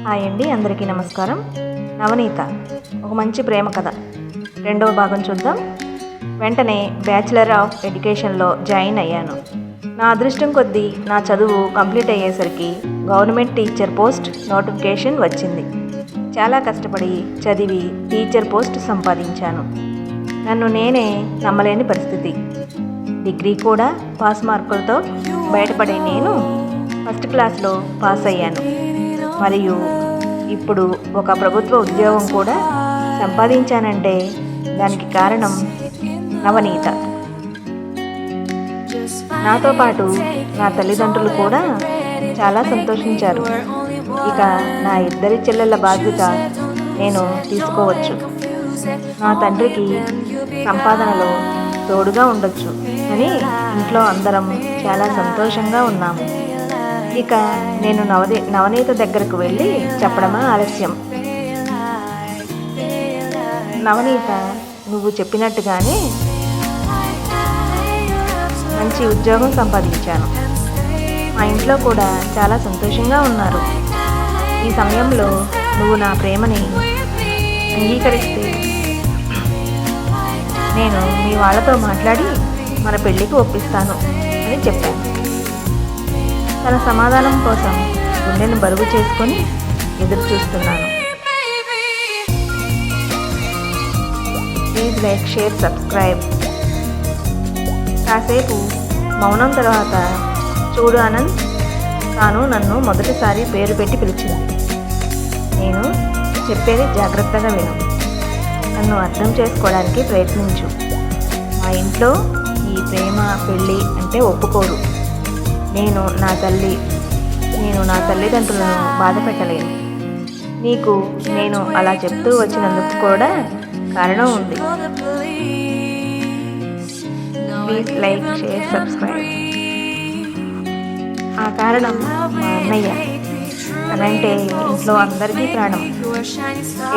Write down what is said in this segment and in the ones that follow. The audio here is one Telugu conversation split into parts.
హాయ్ అండి, అందరికీ నమస్కారం. నవనీత ఒక మంచి ప్రేమ కథ రెండవ భాగం చూద్దాం. వెంటనే బ్యాచిలర్ ఆఫ్ ఎడ్యుకేషన్లో జాయిన్ అయ్యాను. నా అదృష్టం కొద్దీ నా చదువు కంప్లీట్ అయ్యేసరికి గవర్నమెంట్ టీచర్ పోస్ట్ నోటిఫికేషన్ వచ్చింది. చాలా కష్టపడి చదివి టీచర్ పోస్ట్ సంపాదించాను. నన్ను నేనే నమ్మలేని పరిస్థితి. డిగ్రీ కూడా పాస్ మార్కులతో బయటపడే నేను ఫస్ట్ క్లాస్లో పాస్ అయ్యాను. మరియు ఇప్పుడు ఒక ప్రభుత్వ ఉద్యోగం కూడా సంపాదించానంటే దానికి కారణం నవనీత. నాతో పాటు నా తల్లిదండ్రులు కూడా చాలా సంతోషించారు. ఇక నా ఇద్దరి చెల్లెళ్ళ బాధ్యత నేను తీసుకోవచ్చు. నా తండ్రికి సంపాదనలో తోడుగా ఉండొచ్చు అని ఇంట్లో అందరం చాలా సంతోషంగా ఉన్నాము. ఇక నేను నవనీత దగ్గరకు వెళ్ళి చెప్పడమా ఆలస్యం. నవనీత, నువ్వు చెప్పినట్టుగానే మంచి ఉద్యోగం సంపాదించాను. మా ఇంట్లో కూడా చాలా సంతోషంగా ఉన్నారు. ఈ సమయంలో నువ్వు నా ప్రేమని అంగీకరిస్తే నేను మీ వాళ్ళతో మాట్లాడి మన పెళ్ళికి ఒప్పిస్తాను అని చెప్పాను. తన సమాధానం కోసం గుండెను బరువు చేసుకొని ఎదురు చూస్తున్నాను. Please like, share, subscribe. కాసేపు మౌనం తర్వాత, చూడు ఆనంద్, తాను నన్ను మొదటిసారి పేరు పెట్టి పిలిచింది. నేను చెప్పేది జాగ్రత్తగా విను. నన్ను అర్థం చేసుకోవడానికి ప్రయత్నించు. మా ఇంట్లో ఈ ప్రేమ పెళ్ళి అంటే ఒప్పుకోరు. నేను నా తల్లిదండ్రులను బాధ పెట్టలేను. నీకు నేను అలా చెప్తూ వచ్చినందుకు కూడా కారణం ఉంది. Please like, share, subscribe. ఆ కారణం మా అన్నయ్య. అనంటే ఇంట్లో అందరికీ ప్రాణం.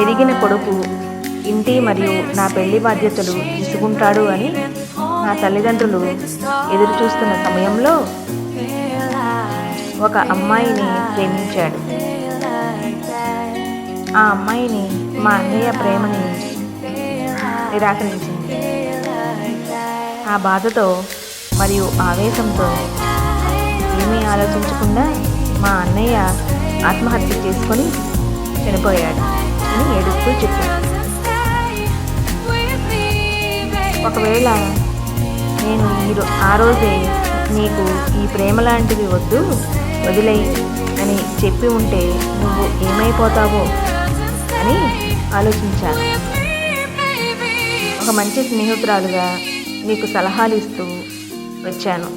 ఎదిగిన కొడుకు ఇంటి మరియు నా పెళ్లి బాధ్యతలు తీసుకుంటాడు అని నా తల్లిదండ్రులు ఎదురు చూస్తున్న సమయంలో ఒక అమ్మాయిని ప్రేమించాడు. ఆ అమ్మాయిని మా అన్నయ్య ప్రేమని నిరాకరించింది. ఆ బాధతో మరియు ఆవేశంతో ఏమీ ఆలోచించకుండా మా అన్నయ్య ఆత్మహత్య చేసుకొని చనిపోయాడు అని ఏడుస్తూ చెప్పింది. ఒకవేళ నేను ఆ రోజే నీకు ఈ ప్రేమ లాంటివి వద్దు, వదిలేయి అని చెప్పి ఉంటే నువ్వు ఏమైపోతావో అని ఆలోచించాను. ఒక మంచి స్నేహితురాలుగా నీకు సలహాలు ఇస్తూ వచ్చాను.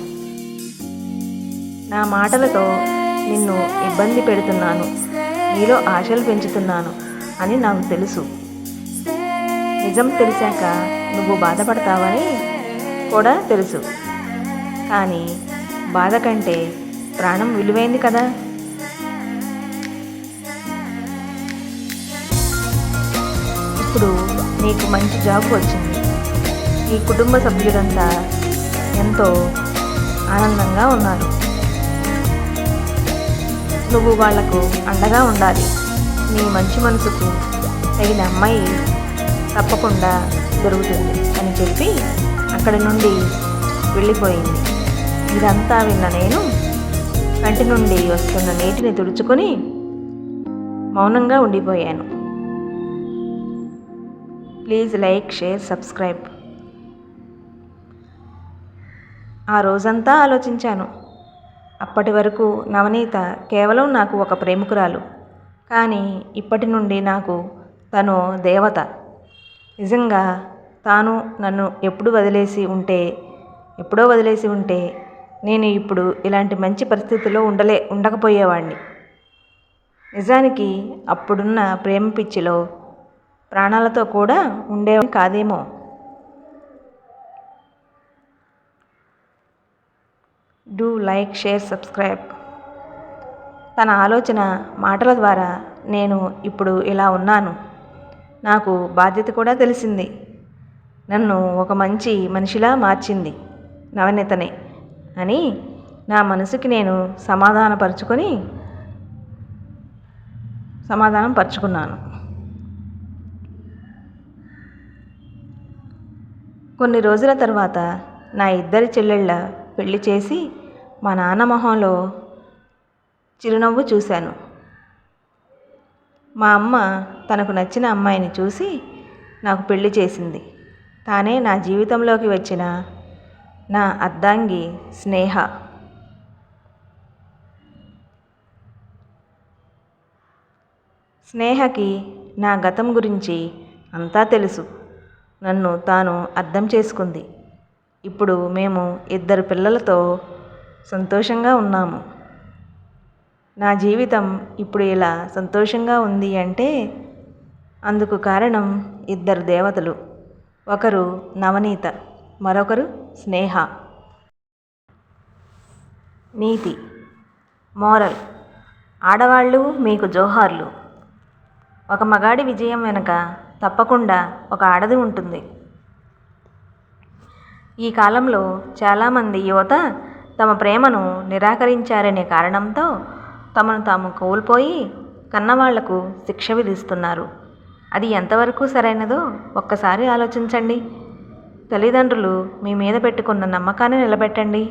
నా మాటలతో నిన్ను ఇబ్బంది పెడుతున్నాను, నీలో ఆశలు పెంచుతున్నాను అని నాకు తెలుసు. నిజం తెలిసాక నువ్వు బాధపడతావని కూడా తెలుసు. కానీ బాధ కంటే ప్రాణం విలువైంది కదా. ఇప్పుడు నీకు మంచి జాబ్ వచ్చింది. నీ కుటుంబ సభ్యులంతా ఎంతో ఆనందంగా ఉన్నారు. నువ్వు వాళ్లకు అండగా ఉండాలి. నీ మంచి మనసుకు తగిన అమ్మాయి తప్పకుండా దొరుకుతుంది అని చెప్పి అక్కడి నుండి వెళ్ళిపోయింది. ఇదంతా విన్న నేను కంటి నుండి వస్తున్న నీటిని తుడుచుకొని మౌనంగా ఉండిపోయాను. Please like, share, subscribe. ఆ రోజంతా ఆలోచించాను. అప్పటి వరకు నవనీత కేవలం నాకు ఒక ప్రేమికురాలు. కానీ ఇప్పటి నుండి నాకు తను దేవత. నిజంగా తాను నన్ను ఎప్పుడో వదిలేసి ఉంటే నేను ఇప్పుడు ఇలాంటి మంచి పరిస్థితుల్లో ఉండకపోయేవాడిని. నిజానికి అప్పుడున్న ప్రేమ పిచ్చిలో ప్రాణాలతో కూడా ఉండేవాడిని కాదేమో. Do like, share, subscribe. తన ఆలోచన మాటల ద్వారా నేను ఇప్పుడు ఇలా ఉన్నాను. నాకు బాధ్యత కూడా తెలిసింది. నన్ను ఒక మంచి మనిషిలా మార్చింది నవనీతనే అని నా మనసుకి నేను సమాధానపరుచుకొని సమాధానం పరుచుకున్నాను. కొన్ని రోజుల తర్వాత నా ఇద్దరి చెల్లెళ్ళ పెళ్లి చేసి మా నాన్న మొహంలో చిరునవ్వు చూశాను. మా అమ్మ తనకు నచ్చిన అమ్మాయిని చూసి నాకు పెళ్లి చేసింది. తానే నా జీవితంలోకి వచ్చిన నా అర్ధాంగి స్నేహ. స్నేహకి నా గతం గురించి అంతా తెలుసు. నన్ను తాను అర్థం చేసుకుంది. ఇప్పుడు మేము 2 పిల్లలతో సంతోషంగా ఉన్నాము. నా జీవితం ఇప్పుడు ఇలా సంతోషంగా ఉంది అంటే అందుకు కారణం 2 దేవతలు. ఒకరు నవనీత, మరొకరు స్నేహ. నీతి, మోరల్: ఆడవాళ్ళు మీకు జోహార్లు. ఒక మగాడి విజయం వెనుక తప్పకుండా ఒక ఆడది ఉంటుంది. ఈ కాలంలో చాలామంది యువత తమ ప్రేమను నిరాకరించారనే కారణంతో తమను తాము కోల్పోయి కన్నవాళ్లకు శిక్ష విధిస్తున్నారు. అది ఎంతవరకు సరైనదో ఒక్కసారి ఆలోచించండి. తల్లిదండ్రులు మీ మీద పెట్టుకున్న నమ్మకాన్ని నిలబెట్టండి.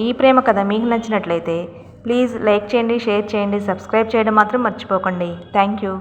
ఈ ప్రేమ కథ మీకు నచ్చినట్లయితే ప్లీజ్ లైక్ చేయండి, షేర్ చేయండి, సబ్స్క్రైబ్ చేయడం మాత్రం మర్చిపోకండి. Thank you.